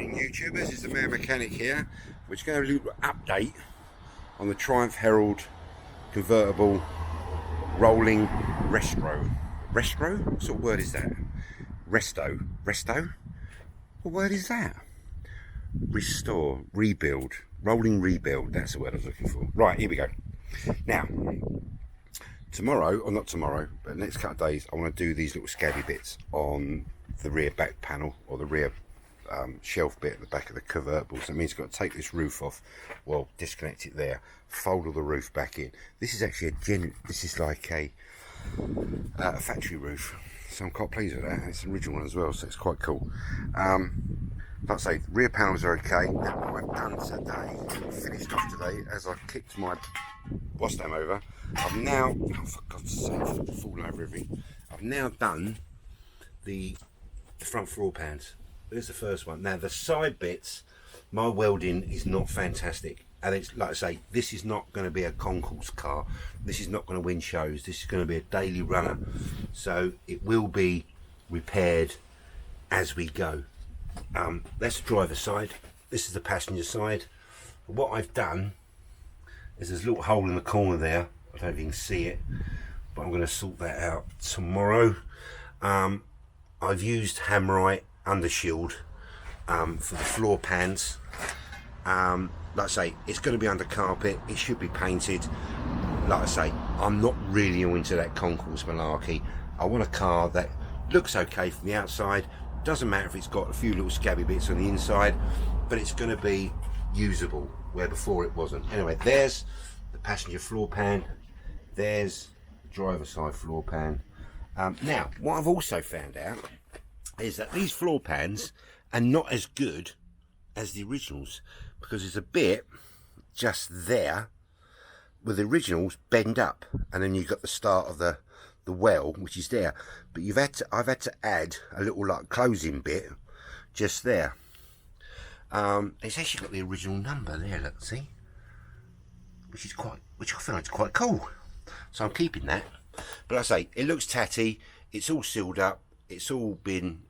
morning YouTubers, it's the Man Mechanic here. We're just going to have a little update on the Triumph Herald convertible rolling resto. Resto? What sort of word is that? Resto? Resto? What word is that? Restore, rebuild, rolling rebuild, that's the word I was looking for. Right, here we go. Now, tomorrow, or not tomorrow, but the next couple of days, I want to do these little scabby bits on the rear back panel, or the rear shelf bit at the back of the convertible. So that means I've got to take this roof off, well, disconnect it there, fold all the roof back in. This is actually this is like a factory roof, so I'm quite pleased with that. It's an original one as well, so it's quite cool. Like I say, rear panels are okay. Now what I've done today, finished off today, as I kicked my boss dam over, I've now, oh for God's sake, falling over everything. I've now done the front floor pans. There's the first one. Now the side bits, my welding is not fantastic, and it's like I say, this is not going to be a concourse car. This is not going to win shows. This is going to be a daily runner, so it will be repaired as we go. That's the driver's side. This is the passenger side. What I've done is there's a little hole in the corner there. I don't know if you can see it, but I'm going to sort that out tomorrow. I've used Hammerite undershield for the floor pans. Like I say, it's going to be under carpet. It should be painted. Like I say, I'm not really into that concourse malarkey. I want a car that looks okay from the outside. Doesn't matter if it's got a few little scabby bits on the inside, but it's going to be usable, where before it wasn't. Anyway, there's the passenger floor pan. There's the driver's side floor pan. Now, what I've also found out is that these floor pans are not as good as the originals, because there's a bit just there with the originals bend up, and then you've got the start of the well, which is there, but I've had to add a little like closing bit just there. It's actually got the original number there, look, see, which I find is quite cool, so I'm keeping that. But like I say, it looks tatty, it's all sealed up, it's all been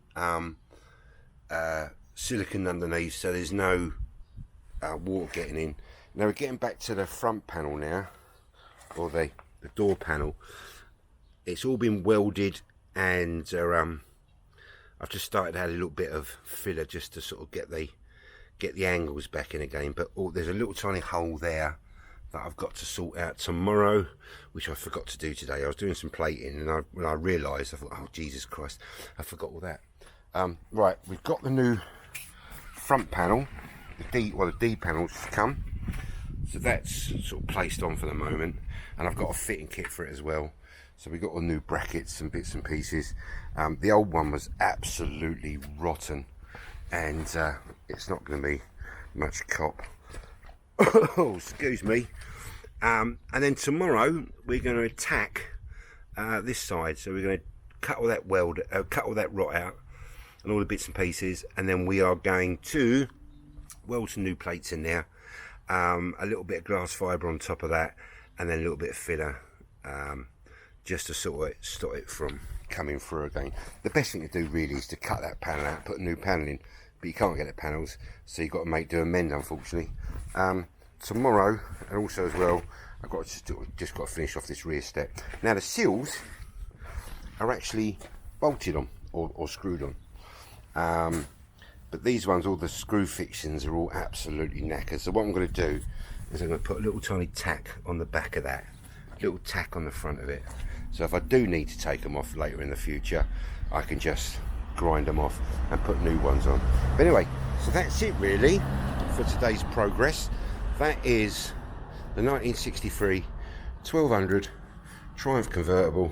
silicone underneath, so there's no water getting in. Now we're getting back to the front panel now, or the door panel. It's all been welded, and I've just started to add a little bit of filler just to sort of get the angles back in again. But there's a little tiny hole there that I've got to sort out tomorrow, which I forgot to do today. I was doing some plating, and when I realised, I thought, oh Jesus Christ, I forgot all that. Right, we've got the new front panel, the D panel's come, so that's sort of placed on for the moment, and I've got a fitting kit for it as well. So we got all new brackets and bits and pieces. The old one was absolutely rotten, and it's not going to be much cop. Oh, excuse me. And then tomorrow we're going to attack this side. So we're going to cut all that cut all that rot out and all the bits and pieces, and then we are going to weld some new plates in there. A little bit of glass fibre on top of that, and then a little bit of filler. Just to sort of stop it from coming through again. The best thing to do really is to cut that panel out, put a new panel in, but you can't get the panels, so you've got to do a mend, unfortunately. Tomorrow, and also as well, I've got just got to finish off this rear step. Now the sills are actually bolted on or screwed on, but these ones, all the screw fixings are all absolutely knackered. So what I'm going to do is I'm going to put a little tiny tack on the back of that, little tack on the front of it, so if I do need to take them off later in the future, I can just grind them off and put new ones on. But anyway, so that's it really for today's progress. That is the 1963 1200 Triumph convertible.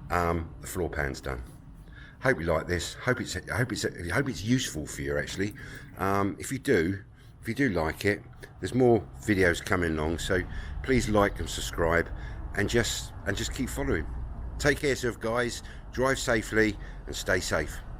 The floor pan's done. Hope you like this. Hope it's useful for you actually. If you do like it, there's more videos coming along, so please like and subscribe, and just keep following. Take care, yourself guys, drive safely and stay safe.